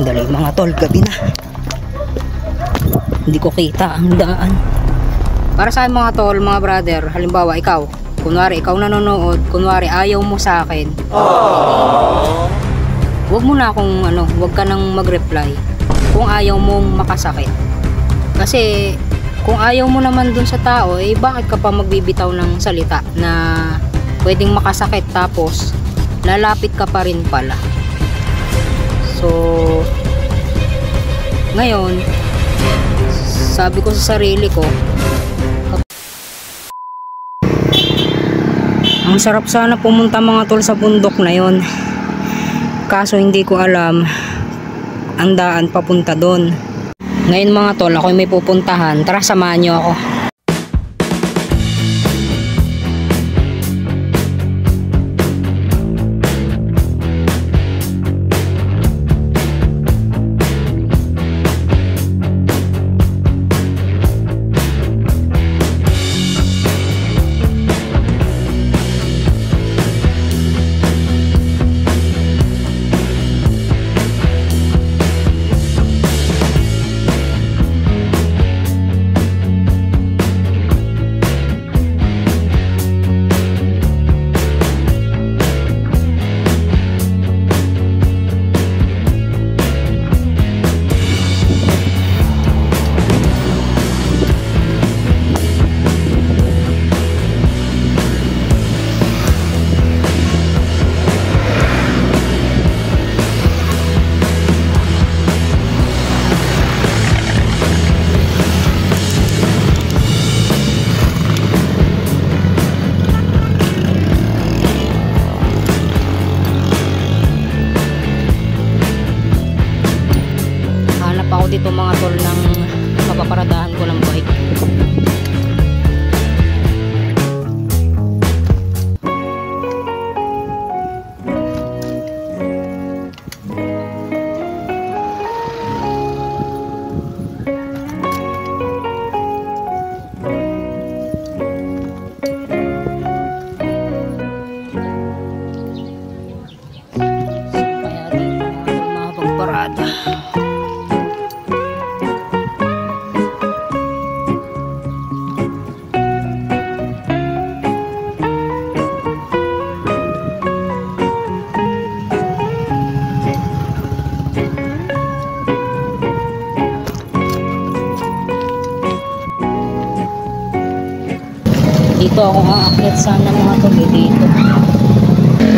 Dali mga tol, gabi na. Hindi ko kita ang daan. Para sa akin mga tol, mga brother, halimbawa ikaw, kunwari ikaw nanonood, kunwari ayaw mo sa akin. Huwag mo na akong huwag ka nang mag-reply kung ayaw mong makasakit. Kasi kung ayaw mo naman dun sa tao, eh bakit ka pa magbibitaw ng salita na pwedeng makasakit tapos lalapit ka pa rin pala. So ngayon, sabi ko sa sarili ko, ang sarap sana pumunta mga tol sa bundok na yon. Kaso hindi ko alam ang daan papunta doon. Ngayon mga tol, ako may pupuntahan. Tara, samahan nyo ako. Ako dito mga tol ng mapaparadahan ko ng bike. Kaya dito mapagparada. Dito ako aakyat sana mga tol, dito.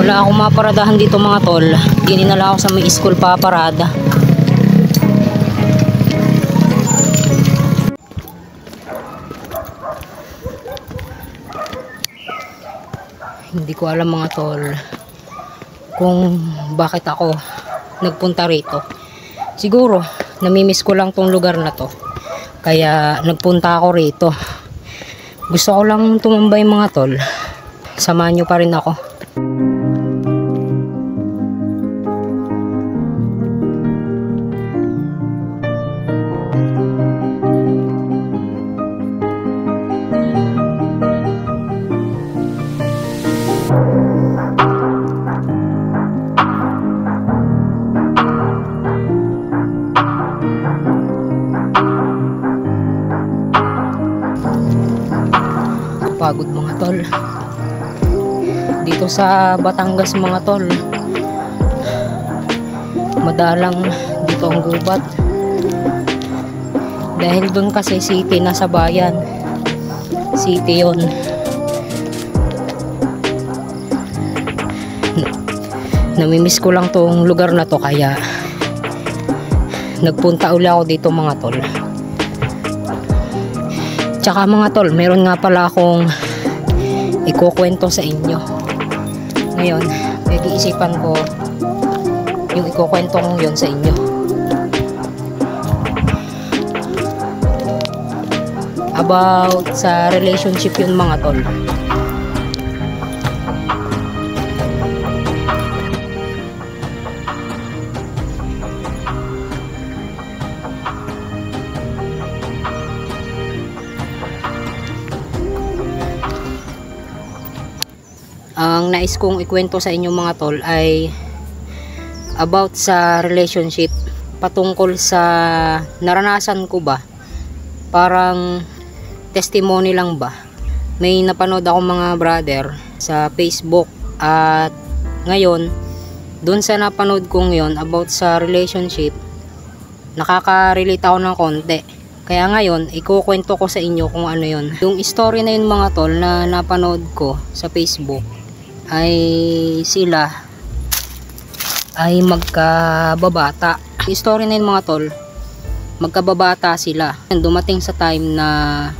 Wala akong maparadahan dito mga tol. Gininala ako sa may school paparada. Hindi ko alam mga tol kung bakit ako nagpunta rito. Siguro namimiss ko lang tong lugar na to, kaya nagpunta ako rito. Gusto ko lang tumambay mga tol. Samahan nyo pa rin ako. Pagod mga tol. Dito sa Batangas mga tol, madalang dito ang gubat. Dahil doon kasi city, nasa bayan. City yon. Namimiss ko lang tong lugar na to, kaya nagpunta uli ako dito mga tol. Tsaka mga tol, meron nga pala akong ikukwento sa inyo. Ngayon, pag-iisipan ko yung ikukwento kong yun sa inyo. About sa relationship yun mga tol. Ang nais kong ikwento sa inyo mga tol ay about sa relationship patungkol sa naranasan ko ba, parang testimony lang ba. May napanood ako mga brother sa Facebook, at ngayon dun sa napanood kong yon about sa relationship, nakaka-relate ako ng konti. Kaya ngayon, ikukwento ko sa inyo kung ano yon. Yung story na yun mga tol na napanood ko sa Facebook, ay sila ay magkababata. Yung story na yun mga tol, magkababata sila. Dumating sa time na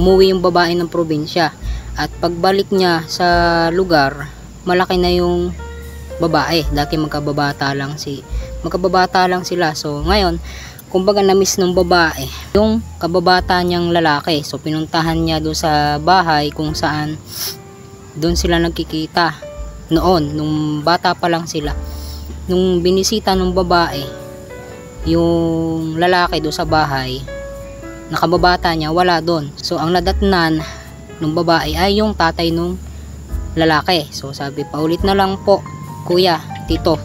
umuwi yung babae ng probinsya, at pagbalik niya sa lugar, malaki na yung babae. Dati magkababata lang sila. So ngayon, kumbaga na-miss ng babae yung kababata niyang lalaki. So pinuntahan niya doon sa bahay kung saan doon sila nagkikita noon, nung bata pa lang sila. Nung binisita ng babae yung lalaki doon sa bahay, nakababata niya wala doon. So ang nadatnan ng babae ay yung tatay nung lalaki. So sabi, paulit na lang po kuya, tito,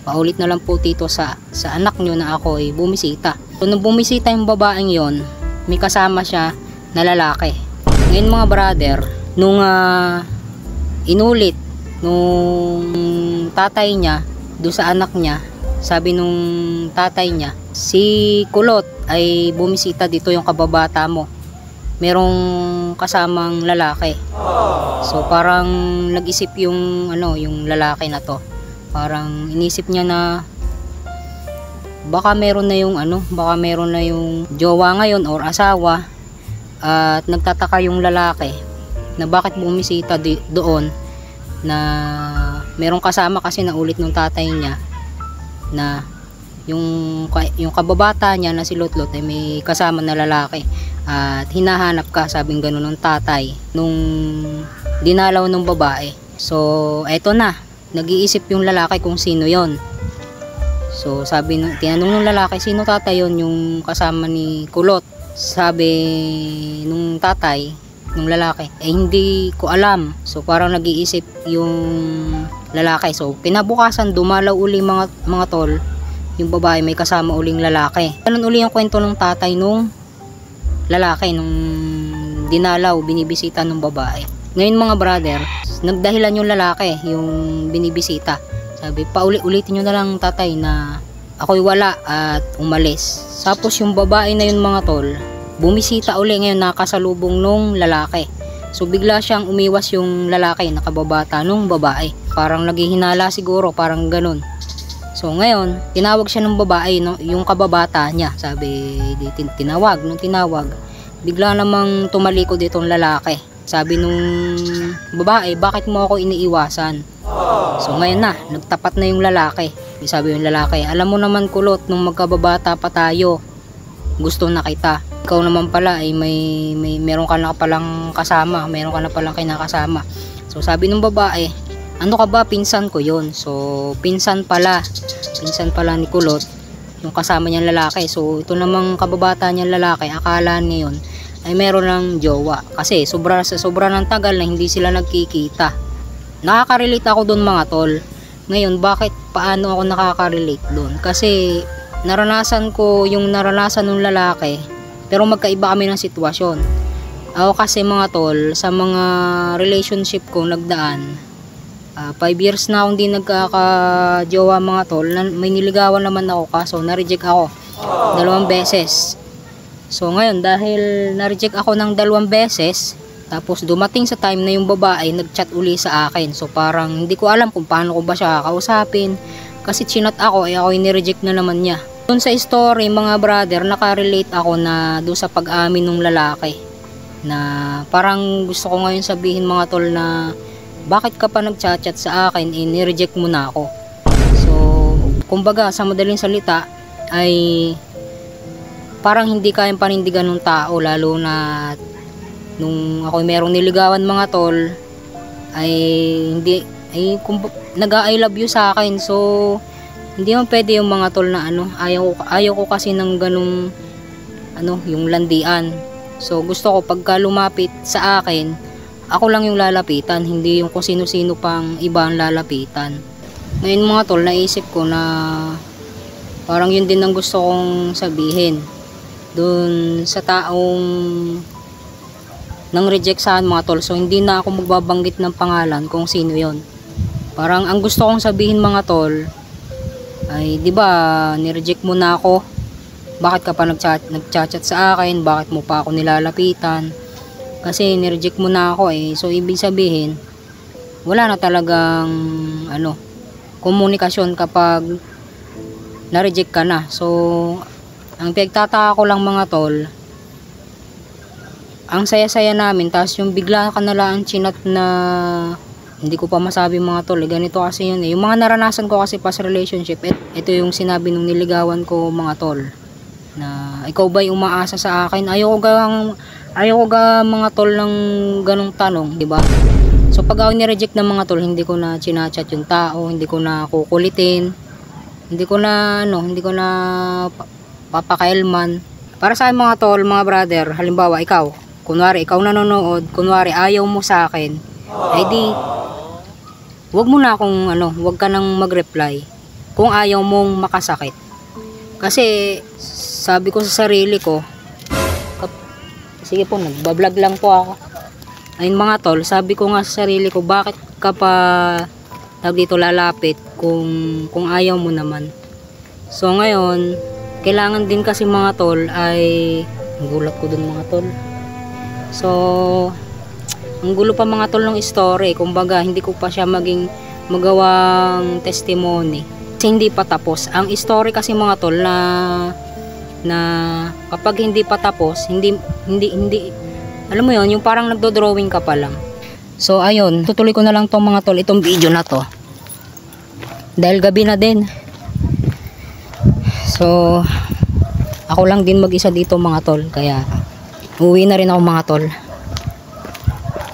paulit na lang po tito sa anak nyo na ako ay bumisita. So nung bumisita yung babaeng yon, may kasama siya na lalaki. Ngayon mga brother, nung inulit nung tatay niya doon sa anak niya, sabi nung tatay niya, si Kulot ay bumisita dito, yung kababata mo merong kasamang lalaki. So parang nag-isip yung yung lalaki na to. Parang inisip niya na baka meron na yung jowa ngayon or asawa, at nagtataka yung lalaki na bakit bumisita doon, na merong kasama kasi na ulit ng tatay niya na yung kababata niya na si Lotlot ay may kasama na lalaki, at hinahanap ka, sabing ganun ng tatay nung dinalaw ng babae. So eto na, nag-iisip yung lalaki kung sino yon. So sabi, tinanong ng lalaki, sino tatay yon, yung kasama ni Kulot? Sabi nung tatay nung lalaki, hindi ko alam. So parang nag-iisip yung lalaki. So kinabukasan, dumalaw uli mga tol yung babae, may kasama uling lalaki. Ganun uli yung kwento ng tatay nung lalaki nung dinalaw, binibisita ng babae. Ngayon mga brother, nagdahilan yung lalaki, yung binibisita. Sabi, paulit-ulitin nyo na lang tatay na ako'y wala, at umalis. Tapos yung babae na yun mga tol, bumisita uli ngayon, nakasalubong nung lalaki. So bigla siyang umiwas yung lalaki, nakababata nung babae. Parang naghihinala siguro, parang ganun. So ngayon, tinawag siya ng babae, yung kababata niya. Sabi, tinawag, bigla namang tumalikod itong lalaki. Sabi nung babae, bakit mo ako iniiwasan? So ngayon na, nagtapat na yung lalaki. Sabi yung lalaki, alam mo naman Kulot, nung magkababata pa tayo, gusto na kita. Ikaw naman pala ay meron ka na palang kasama, meron ka na palang kinakasama. So sabi nung babae, ano ka ba, pinsan ko yon. So pinsan pala ni Kulot yung kasama niyang lalaki. So ito namang kababata niyang lalaki, akala niya yun ay meron ng jowa, kasi sobra ng tagal na hindi sila nagkikita. Nakaka-relate ako doon mga tol. Ngayon, paano ako nakaka-relate doon? Kasi naranasan ko yung naranasan ng lalaki, pero magkaiba kami ng sitwasyon. Ako kasi mga tol, sa mga relationship ko nagdaan, 5 years na akong di nagkaka-jowa mga tol. May niligawan naman ako, kaso na-reject ako 2 beses. So ngayon, dahil na-reject ako ng 2 beses, tapos dumating sa time na yung babae nag-chat uli sa akin. So parang hindi ko alam kung paano ko ba siya kausapin, kasi chinat ako, ako ni-reject na naman niya. Doon sa story mga brother, nakarelate ako na doon sa pag-amin ng lalaki, na parang gusto ko ngayon sabihin mga tol na bakit ka pa nag-chat sa akin, ni-reject mo na ako. So kumbaga sa madaling salita ay parang hindi kayang panindigan ng tao, lalo na nung ako merong niligawan mga tol, ay nag-I love you sa akin. So hindi mo pwede yung mga tol na ayaw ko kasi ng ganung yung landian. So gusto ko pagka lumapit sa akin, ako lang yung lalapitan, hindi yung kung sino-sino pang iba ang lalapitan. Ngayon mga tol, naisip ko na Parang yun din ang gusto kong sabihin dun sa taong nang reject saan mga tol. So hindi na ako magbabanggit ng pangalan kung sino yon. Parang ang gusto kong sabihin mga tol ay, di ba, nireject mo na ako, bakit ka pa nagchat sa akin, bakit mo pa ako nilalapitan? Kasi nireject mo na ako eh. So ibig sabihin wala na talagang komunikasyon kapag na-reject ka na. So ang pinagtataka ko lang mga tol, ang saya-saya namin, tapos yung bigla ka na lang chinat na hindi ko pa masabi mga tol, ganito kasi yun eh. Yung mga naranasan ko kasi past relationship, ito yung sinabi nung niligawan ko mga tol, na ikaw ba'y umaasa sa akin? Ayoko ga mga tol ng ganong tanong, di ba? So pag ako ni-reject ng mga tol, hindi ko na chinachat yung tao, hindi ko na kukulitin, hindi ko na papakailman. Para sa akin mga tol, mga brother, halimbawa ikaw, kunwari ikaw nanonood, kunwari ayaw mo sa akin, ay di wag mo na akong wag ka nang mag-reply kung ayaw mong makasakit. Kasi sabi ko sa sarili ko, sige po, nagbablog lang po ako. Ayun mga tol, sabi ko nga sa sarili ko, bakit ka pa dito lalapit kung ayaw mo naman. So ngayon, kailangan din kasi mga tol ay, ang gulat ko dun mga tol. So ang gulo pa mga tol ng story, kumbaga hindi ko pa siya magawang testimony kasi hindi pa tapos ang story kasi mga tol, na kapag hindi pa tapos, hindi alam mo yon, yung parang nagdo-drawing ka pa lang. So ayun, tutuloy ko na lang tong mga tol, itong video na to dahil gabi na din. So ako lang din mag-isa dito mga tol, kaya uwi na rin ako mga tol.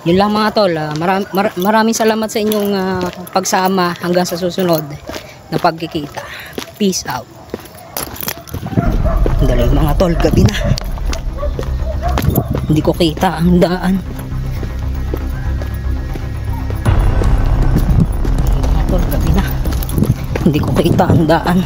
Yun lang mga tol, maraming salamat sa inyong pagsama hanggang sa susunod na pagkikita. Peace out. Dali mga tol, gabi na. Hindi ko kita ang daan. Mga tol, gabi na. Hindi ko kita ang daan.